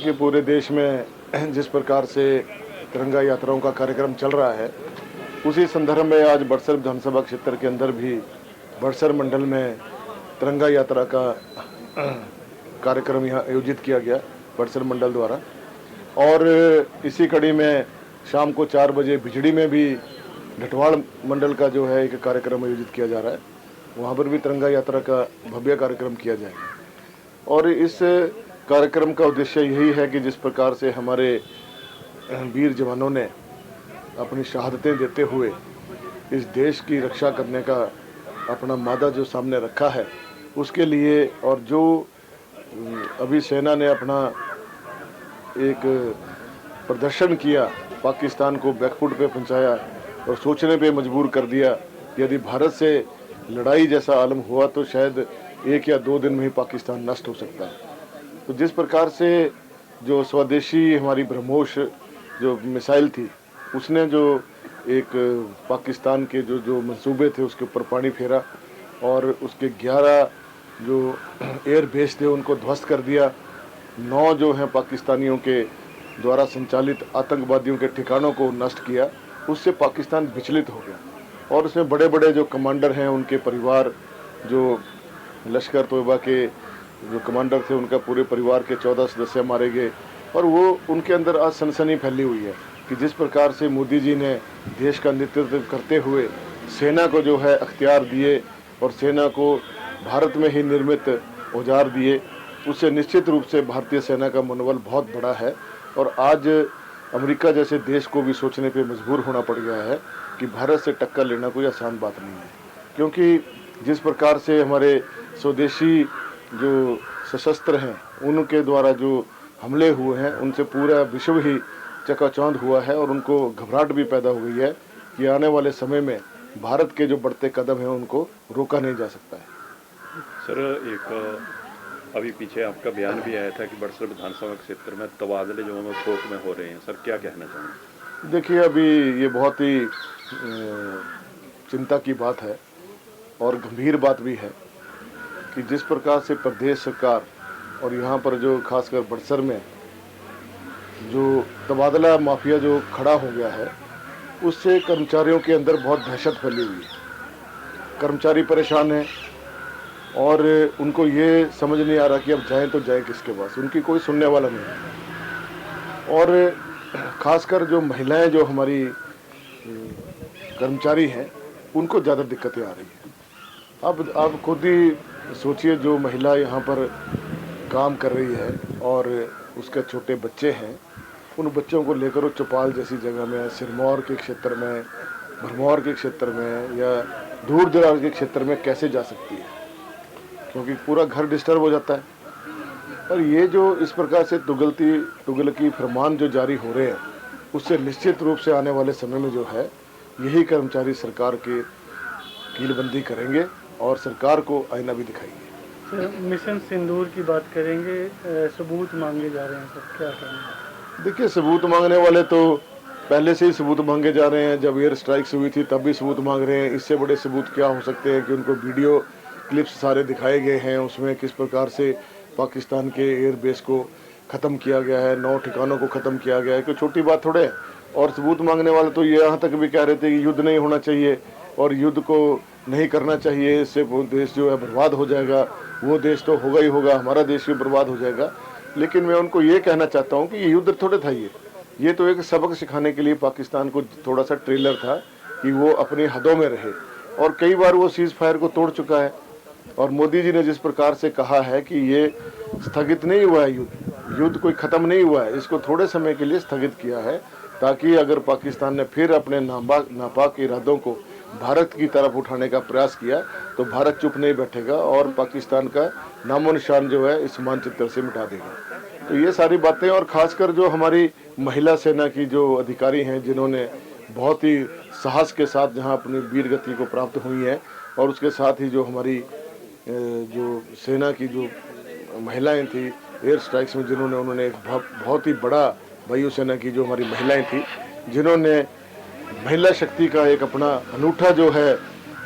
देखिए, पूरे देश में जिस प्रकार से तिरंगा यात्राओं का कार्यक्रम चल रहा है, उसी संदर्भ में आज बड़सर विधानसभा क्षेत्र के अंदर भी बड़सर मंडल में तिरंगा यात्रा का कार्यक्रम यहाँ आयोजित किया गया बड़सर मंडल द्वारा। और इसी कड़ी में शाम को 4 बजे बिजड़ी में भी ढटवाड़ मंडल का जो है एक कार्यक्रम आयोजित किया जा रहा है। वहाँ पर भी तिरंगा यात्रा का भव्य कार्यक्रम किया जाएगा। और इस कार्यक्रम का उद्देश्य यही है कि जिस प्रकार से हमारे वीर जवानों ने अपनी शहादतें देते हुए इस देश की रक्षा करने का अपना मादा जो सामने रखा है, उसके लिए, और जो अभी सेना ने अपना एक प्रदर्शन किया, पाकिस्तान को बैकफुट पे पहुंचाया और सोचने पे मजबूर कर दिया, यदि भारत से लड़ाई जैसा आलम हुआ तो शायद 1 या 2 दिन में ही पाकिस्तान नष्ट हो सकता है। तो जिस प्रकार से जो स्वदेशी हमारी ब्रह्मोस जो मिसाइल थी, उसने जो एक पाकिस्तान के जो मंसूबे थे उसके ऊपर पानी फेरा और उसके 11 जो एयर बेस थे उनको ध्वस्त कर दिया। 9 जो हैं पाकिस्तानियों के द्वारा संचालित आतंकवादियों के ठिकानों को नष्ट किया। उससे पाकिस्तान विचलित हो गया और उसमें बड़े बड़े जो कमांडर हैं, उनके परिवार, जो लश्कर तोयबा के जो कमांडर थे, उनका पूरे परिवार के 14 सदस्य मारे गए। और वो उनके अंदर आज सनसनी फैली हुई है कि जिस प्रकार से मोदी जी ने देश का नेतृत्व करते हुए सेना को जो है अख्तियार दिए और सेना को भारत में ही निर्मित औजार दिए, उससे निश्चित रूप से भारतीय सेना का मनोबल बहुत बड़ा है। और आज अमेरिका जैसे देश को भी सोचने पे मजबूर होना पड़ गया है कि भारत से टक्कर लेना कोई आसान बात नहीं है, क्योंकि जिस प्रकार से हमारे स्वदेशी जो सशस्त्र हैं उनके द्वारा जो हमले हुए हैं, उनसे पूरा विश्व ही चकाचौंध हुआ है और उनको घबराहट भी पैदा हो गई है कि आने वाले समय में भारत के जो बढ़ते कदम हैं उनको रोका नहीं जा सकता है। सर, एक अभी पीछे आपका बयान भी आया था कि बड़सर विधानसभा क्षेत्र में तबादले जो हैं थोक में हो रहे हैं, सर क्या कहना चाहेंगे? देखिए, अभी ये बहुत ही चिंता की बात है और गंभीर बात भी है कि जिस प्रकार से प्रदेश सरकार और यहाँ पर जो खासकर बड़सर में जो तबादला माफिया जो खड़ा हो गया है, उससे कर्मचारियों के अंदर बहुत दहशत फैली हुई है। कर्मचारी परेशान हैं और उनको ये समझ नहीं आ रहा कि अब जाएं तो जाएं किसके पास, उनकी कोई सुनने वाला नहीं है। और खासकर जो महिलाएं जो हमारी कर्मचारी हैं, उनको ज़्यादा दिक्कतें आ रही हैं। अब आप खुद ही सोचिए, जो महिला यहाँ पर काम कर रही है और उसके छोटे बच्चे हैं, उन बच्चों को लेकर वो चौपाल जैसी जगह में, सिरमौर के क्षेत्र में, भरमौर के क्षेत्र में या दूर दराज के क्षेत्र में कैसे जा सकती है, क्योंकि पूरा घर डिस्टर्ब हो जाता है। और ये जो इस प्रकार से तुगलकी फरमान जो जारी हो रहे हैं, उससे निश्चित रूप से आने वाले समय में जो है यही कर्मचारी सरकार के कीलबंदी करेंगे और सरकार को आईना भी दिखाएंगे। सर, मिशन सिंदूर की बात करेंगे, सबूत मांगे जा रहे हैं, सर क्या कहेंगे? देखिए, सबूत मांगने वाले तो पहले से ही सबूत मांगे जा रहे हैं। जब एयर स्ट्राइक्स हुई थी तब भी सबूत मांग रहे हैं। इससे बड़े सबूत क्या हो सकते हैं कि उनको वीडियो क्लिप्स सारे दिखाए गए हैं, उसमें किस प्रकार से पाकिस्तान के एयर बेस को ख़त्म किया गया है, 9 ठिकानों को ख़त्म किया गया है। कोई छोटी बात थोड़े है। और सबूत मांगने वाले तो ये यहाँ तक भी कह रहे थे कि युद्ध नहीं होना चाहिए और युद्ध को नहीं करना चाहिए, इससे वो देश जो है बर्बाद हो जाएगा। वो देश तो होगा ही होगा, हमारा देश भी बर्बाद हो जाएगा। लेकिन मैं उनको ये कहना चाहता हूँ कि ये युद्ध थोड़े था, ये तो एक सबक सिखाने के लिए पाकिस्तान को थोड़ा सा ट्रेलर था कि वो अपनी हदों में रहे। और कई बार वो सीज़ फायर को तोड़ चुका है। और मोदी जी ने जिस प्रकार से कहा है कि ये स्थगित नहीं हुआ है, युद्ध कोई ख़त्म नहीं हुआ है, इसको थोड़े समय के लिए स्थगित किया है, ताकि अगर पाकिस्तान ने फिर अपने नापाक इरादों को भारत की तरफ उठाने का प्रयास किया तो भारत चुप नहीं बैठेगा और पाकिस्तान का नामो निशान जो है इस मानचित्र से मिटा देगा। तो ये सारी बातें, और ख़ासकर जो हमारी महिला सेना की जो अधिकारी हैं, जिन्होंने बहुत ही साहस के साथ जहाँ अपनी वीर गति को प्राप्त हुई है, और उसके साथ ही जो हमारी जो सेना की जो महिलाएं थी एयर स्ट्राइक्स में, उन्होंने एक बहुत ही बड़ा वायुसेना की जो हमारी महिलाएं थी, जिन्होंने महिला शक्ति का एक अपना अनूठा जो है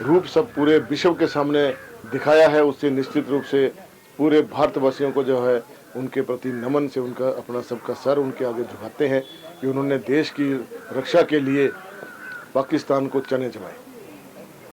रूप सब पूरे विश्व के सामने दिखाया है, उससे निश्चित रूप से पूरे भारतवासियों को जो है उनके प्रति नमन से उनका अपना सबका सर उनके आगे झुकाते हैं कि उन्होंने देश की रक्षा के लिए पाकिस्तान को चने चबाए।